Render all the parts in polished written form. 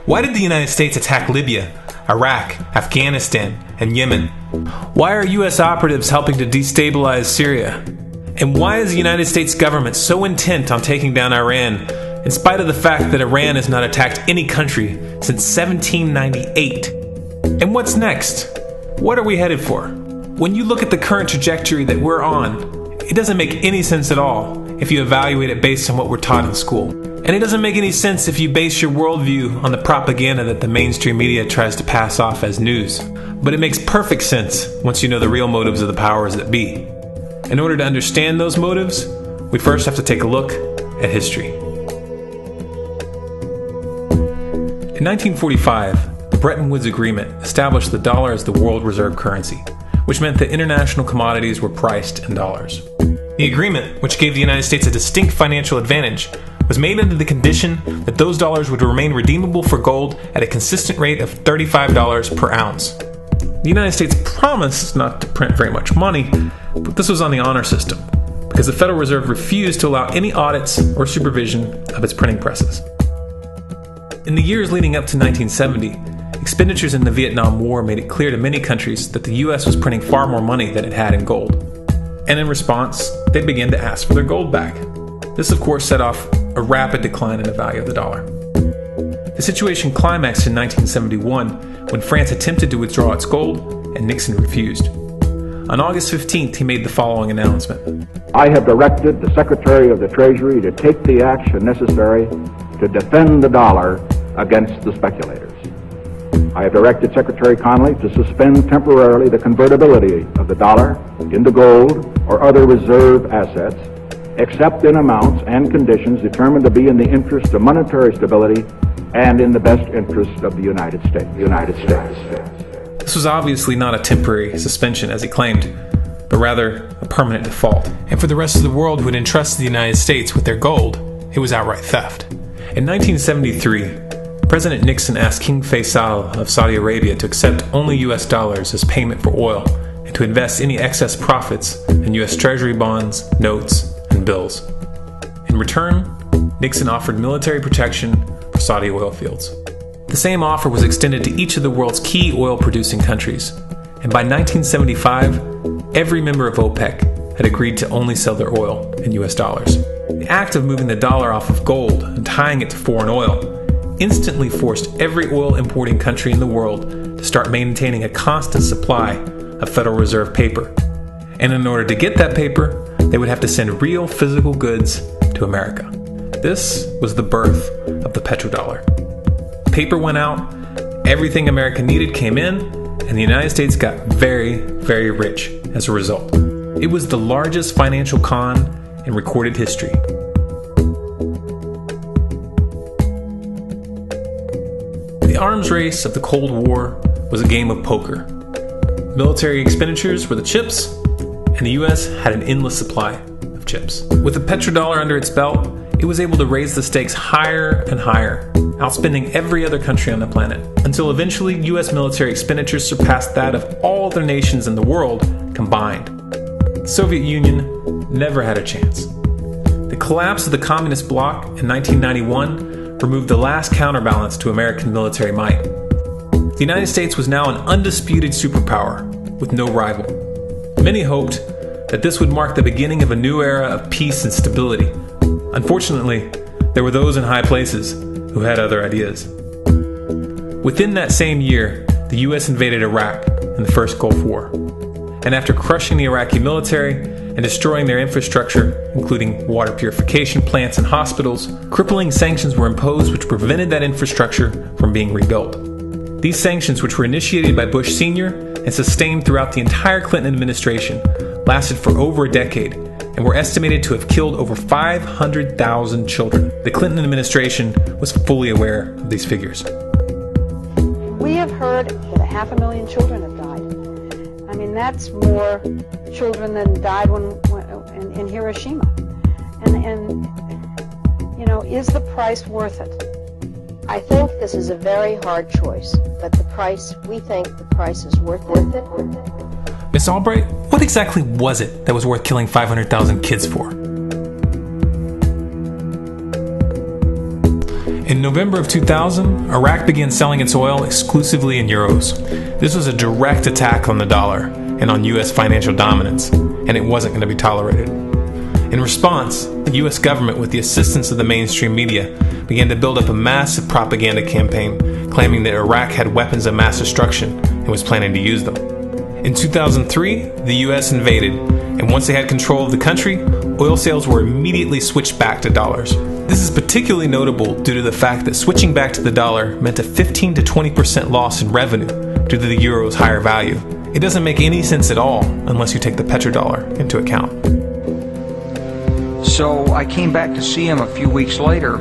Why did the United States attack Libya, Iraq, Afghanistan, and Yemen? Why are U.S. operatives helping to destabilize Syria? And why is the United States government so intent on taking down Iran, in spite of the fact that Iran has not attacked any country since 1798? And what's next? What are we headed for? When you look at the current trajectory that we're on, it doesn't make any sense at all if you evaluate it based on what we're taught in school. And it doesn't make any sense if you base your worldview on the propaganda that the mainstream media tries to pass off as news. But it makes perfect sense once you know the real motives of the powers that be. In order to understand those motives, we first have to take a look at history. In 1945, the Bretton Woods Agreement established the dollar as the world reserve currency, which meant that international commodities were priced in dollars. The agreement, which gave the United States a distinct financial advantage, was made under the condition that those dollars would remain redeemable for gold at a consistent rate of $35 per ounce. The United States promised not to print very much money, but this was on the honor system, because the Federal Reserve refused to allow any audits or supervision of its printing presses. In the years leading up to 1970, expenditures in the Vietnam War made it clear to many countries that the U.S. was printing far more money than it had in gold. And in response, they began to ask for their gold back. This, of course, set off a rapid decline in the value of the dollar. The situation climaxed in 1971 when France attempted to withdraw its gold and Nixon refused. On August 15th, he made the following announcement. I have directed the Secretary of the Treasury to take the action necessary to defend the dollar against the speculators. I have directed Secretary Connally to suspend temporarily the convertibility of the dollar into gold or other reserve assets, except in amounts and conditions determined to be in the interest of monetary stability and in the best interest of the United States. This was obviously not a temporary suspension, as he claimed, but rather a permanent default. And for the rest of the world who had entrusted the United States with their gold, it was outright theft. In 1973, President Nixon asked King Faisal of Saudi Arabia to accept only U.S. dollars as payment for oil and to invest any excess profits in U.S. Treasury bonds, notes, and bills. In return, Nixon offered military protection for Saudi oil fields. The same offer was extended to each of the world's key oil-producing countries, and by 1975, every member of OPEC had agreed to only sell their oil in U.S. dollars. The act of moving the dollar off of gold and tying it to foreign oil instantly forced every oil-importing country in the world to start maintaining a constant supply of Federal Reserve paper. And in order to get that paper, they would have to send real physical goods to America. This was the birth of the petrodollar. Paper went out, everything America needed came in, and the United States got very, very rich as a result. It was the largest financial con in recorded history. The arms race of the Cold War was a game of poker. Military expenditures were the chips, and the U.S. had an endless supply of chips. With the petrodollar under its belt, it was able to raise the stakes higher and higher, outspending every other country on the planet, until eventually U.S. military expenditures surpassed that of all other nations in the world combined. The Soviet Union never had a chance. The collapse of the communist bloc in 1991 removed the last counterbalance to American military might. The United States was now an undisputed superpower with no rival. Many hoped that this would mark the beginning of a new era of peace and stability. Unfortunately, there were those in high places who had other ideas. Within that same year, the U.S. invaded Iraq in the First Gulf War. And after crushing the Iraqi military and destroying their infrastructure, including water purification plants and hospitals, crippling sanctions were imposed which prevented that infrastructure from being rebuilt. These sanctions, which were initiated by Bush Sr. and sustained throughout the entire Clinton administration, lasted for over a decade and were estimated to have killed over 500,000 children. The Clinton administration was fully aware of these figures. We have heard that 500,000 children have died. I mean, that's more children than died in Hiroshima. And you know, is the price worth it? I think this is a very hard choice, but we think the price is worth it. Miss Albright, what exactly was it that was worth killing 500,000 kids for? In November of 2000, Iraq began selling its oil exclusively in euros. This was a direct attack on the dollar and on U.S. financial dominance, and it wasn't going to be tolerated. In response, the U.S. government, with the assistance of the mainstream media, began to build up a massive propaganda campaign claiming that Iraq had weapons of mass destruction and was planning to use them. In 2003, the U.S. invaded, and once they had control of the country, oil sales were immediately switched back to dollars. This is particularly notable due to the fact that switching back to the dollar meant a 15 to 20% loss in revenue due to the euro's higher value. It doesn't make any sense at all unless you take the petrodollar into account. So I came back to see him a few weeks later,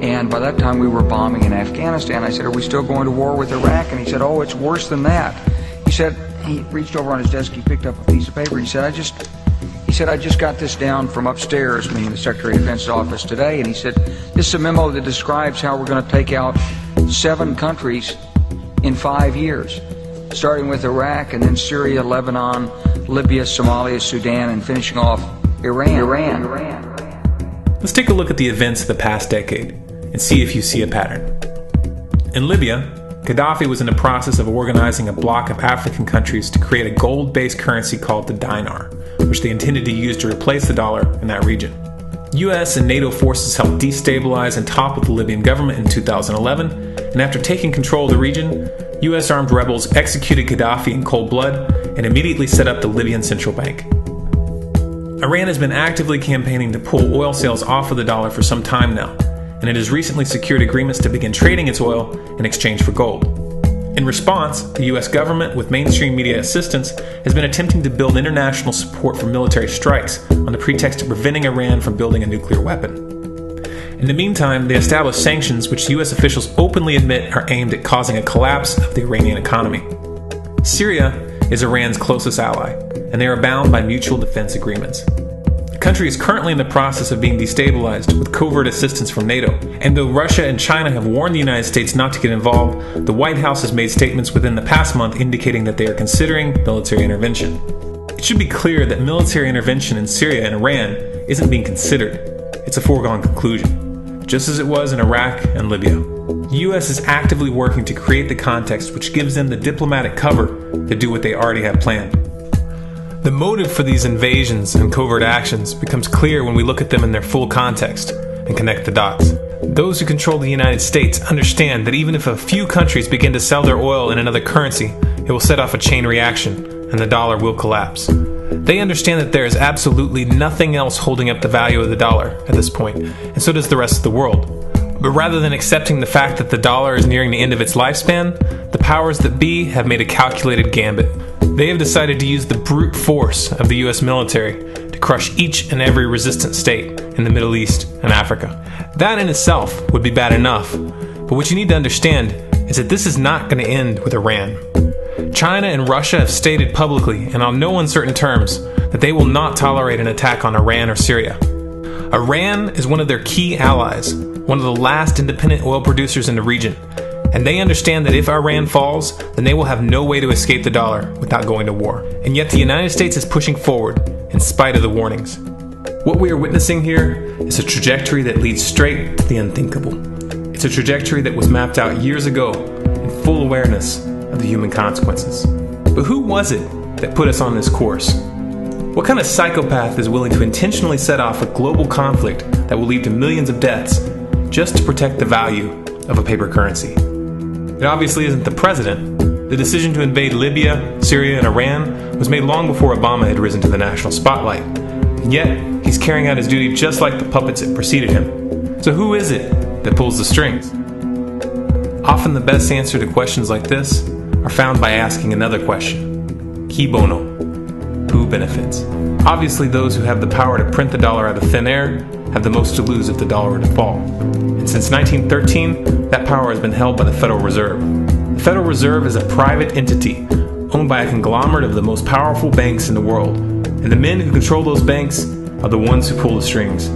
and by that time we were bombing in Afghanistan. I said, "Are we still going to war with Iraq?" And he said, "Oh, it's worse than that." He said, he reached over on his desk, he picked up a piece of paper, he said, I just got this down from upstairs, meaning the Secretary of Defense's office today, and he said, "This is a memo that describes how we're going to take out 7 countries in 5 years, starting with Iraq, and then Syria, Lebanon, Libya, Somalia, Sudan, and finishing off Iran. Let's take a look at the events of the past decade and see if you see a pattern. In Libya, Gaddafi was in the process of organizing a bloc of African countries to create a gold-based currency called the dinar, which they intended to use to replace the dollar in that region. US and NATO forces helped destabilize and topple the Libyan government in 2011, and after taking control of the region, US armed rebels executed Gaddafi in cold blood and immediately set up the Libyan Central Bank. Iran has been actively campaigning to pull oil sales off of the dollar for some time now, and it has recently secured agreements to begin trading its oil in exchange for gold. In response, the US government, with mainstream media assistance, has been attempting to build international support for military strikes on the pretext of preventing Iran from building a nuclear weapon. In the meantime, they established sanctions which US officials openly admit are aimed at causing a collapse of the Iranian economy. Syria is Iran's closest ally, and they are bound by mutual defense agreements. The country is currently in the process of being destabilized with covert assistance from NATO, and though Russia and China have warned the United States not to get involved, the White House has made statements within the past month indicating that they are considering military intervention. It should be clear that military intervention in Syria and Iran isn't being considered. It's a foregone conclusion, just as it was in Iraq and Libya. The U.S. is actively working to create the context which gives them the diplomatic cover to do what they already have planned. The motive for these invasions and covert actions becomes clear when we look at them in their full context and connect the dots. Those who control the United States understand that even if a few countries begin to sell their oil in another currency, it will set off a chain reaction and the dollar will collapse. They understand that there is absolutely nothing else holding up the value of the dollar at this point, and so does the rest of the world. But rather than accepting the fact that the dollar is nearing the end of its lifespan, the powers that be have made a calculated gambit. They have decided to use the brute force of the US military to crush each and every resistant state in the Middle East and Africa. That in itself would be bad enough, but what you need to understand is that this is not going to end with Iran. China and Russia have stated publicly and on no uncertain terms that they will not tolerate an attack on Iran or Syria. Iran is one of their key allies, one of the last independent oil producers in the region, and they understand that if Iran falls, then they will have no way to escape the dollar without going to war. And yet the United States is pushing forward in spite of the warnings. What we are witnessing here is a trajectory that leads straight to the unthinkable. It's a trajectory that was mapped out years ago in full awareness of the human consequences. But who was it that put us on this course? What kind of psychopath is willing to intentionally set off a global conflict that will lead to millions of deaths just to protect the value of a paper currency? It obviously isn't the president. The decision to invade Libya, Syria, and Iran was made long before Obama had risen to the national spotlight. And yet, he's carrying out his duty just like the puppets that preceded him. So who is it that pulls the strings? Often the best answer to questions like this are found by asking another question. Qui bono? Who benefits? Obviously, those who have the power to print the dollar out of thin air have the most to lose if the dollar were to fall. And since 1913, that power has been held by the Federal Reserve. The Federal Reserve is a private entity owned by a conglomerate of the most powerful banks in the world. And the men who control those banks are the ones who pull the strings.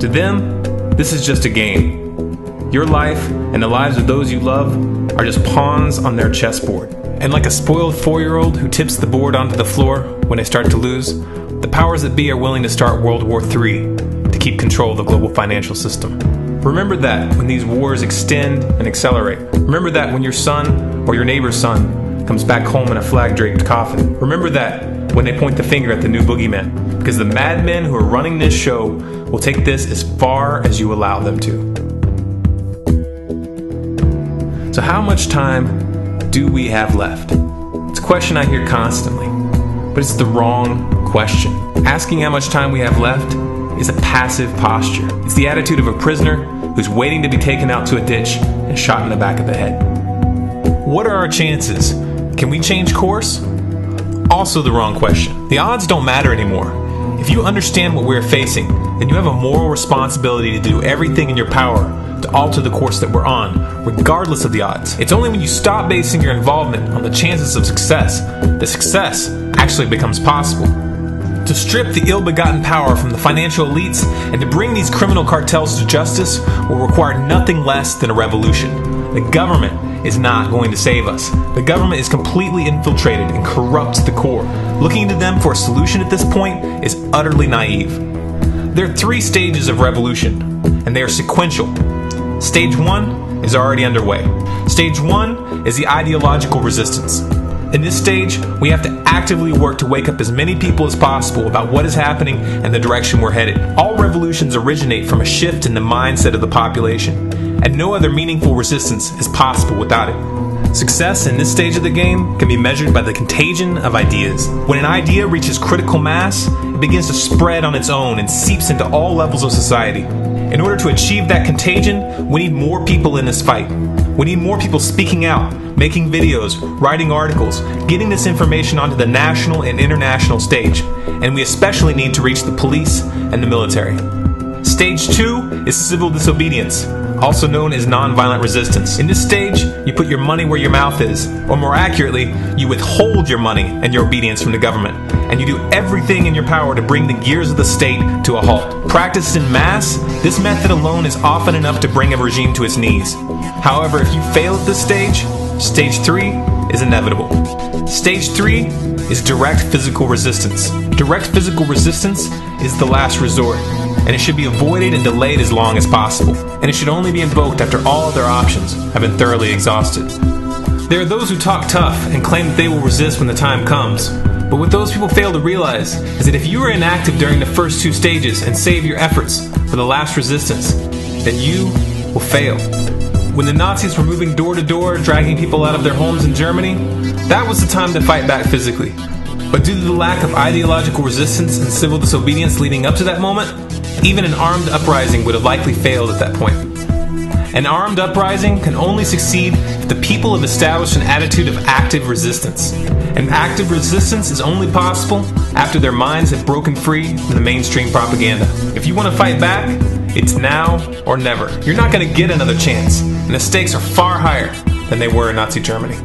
To them, this is just a game. Your life and the lives of those you love are just pawns on their chessboard. And like a spoiled 4-year-old who tips the board onto the floor when they start to lose, the powers that be are willing to start World War III to keep control of the global financial system. Remember that when these wars extend and accelerate. Remember that when your son or your neighbor's son comes back home in a flag-draped coffin. Remember that when they point the finger at the new boogeyman. Because the madmen who are running this show will take this as far as you allow them to. So how much time do we have left? It's a question I hear constantly, but it's the wrong question. Asking how much time we have left is a passive posture. It's the attitude of a prisoner who's waiting to be taken out to a ditch and shot in the back of the head. What are our chances? Can we change course? Also the wrong question. The odds don't matter anymore. If you understand what we're facing, then you have a moral responsibility to do everything in your power to alter the course that we're on, regardless of the odds. It's only when you stop basing your involvement on the chances of success that success actually becomes possible. To strip the ill-begotten power from the financial elites and to bring these criminal cartels to justice will require nothing less than a revolution. The government is not going to save us. The government is completely infiltrated and corrupt to the core. Looking to them for a solution at this point is utterly naive. There are 3 stages of revolution, and they are sequential. Stage 1 is already underway. Stage 1 is the ideological resistance. In this stage, we have to actively work to wake up as many people as possible about what is happening and the direction we're headed. All revolutions originate from a shift in the mindset of the population, and no other meaningful resistance is possible without it. Success in this stage of the game can be measured by the contagion of ideas. When an idea reaches critical mass, it begins to spread on its own and seeps into all levels of society. In order to achieve that contagion, we need more people in this fight. We need more people speaking out, making videos, writing articles, getting this information onto the national and international stage. And we especially need to reach the police and the military. Stage 2 is civil disobedience, also known as nonviolent resistance. In this stage, you put your money where your mouth is, or more accurately, you withhold your money and your obedience from the government, and you do everything in your power to bring the gears of the state to a halt. Practiced in mass, this method alone is often enough to bring a regime to its knees. However, if you fail at this stage, Stage 3 is inevitable. Stage 3 is direct physical resistance. Direct physical resistance is the last resort, and it should be avoided and delayed as long as possible. And it should only be invoked after all other options have been thoroughly exhausted. There are those who talk tough and claim that they will resist when the time comes. But what those people fail to realize is that if you are inactive during the first 2 stages and save your efforts for the last resistance, then you will fail. When the Nazis were moving door to door, dragging people out of their homes in Germany, that was the time to fight back physically. But due to the lack of ideological resistance and civil disobedience leading up to that moment, even an armed uprising would have likely failed at that point. An armed uprising can only succeed if the people have established an attitude of active resistance. And active resistance is only possible after their minds have broken free from the mainstream propaganda. If you want to fight back, it's now or never. You're not going to get another chance, and the stakes are far higher than they were in Nazi Germany.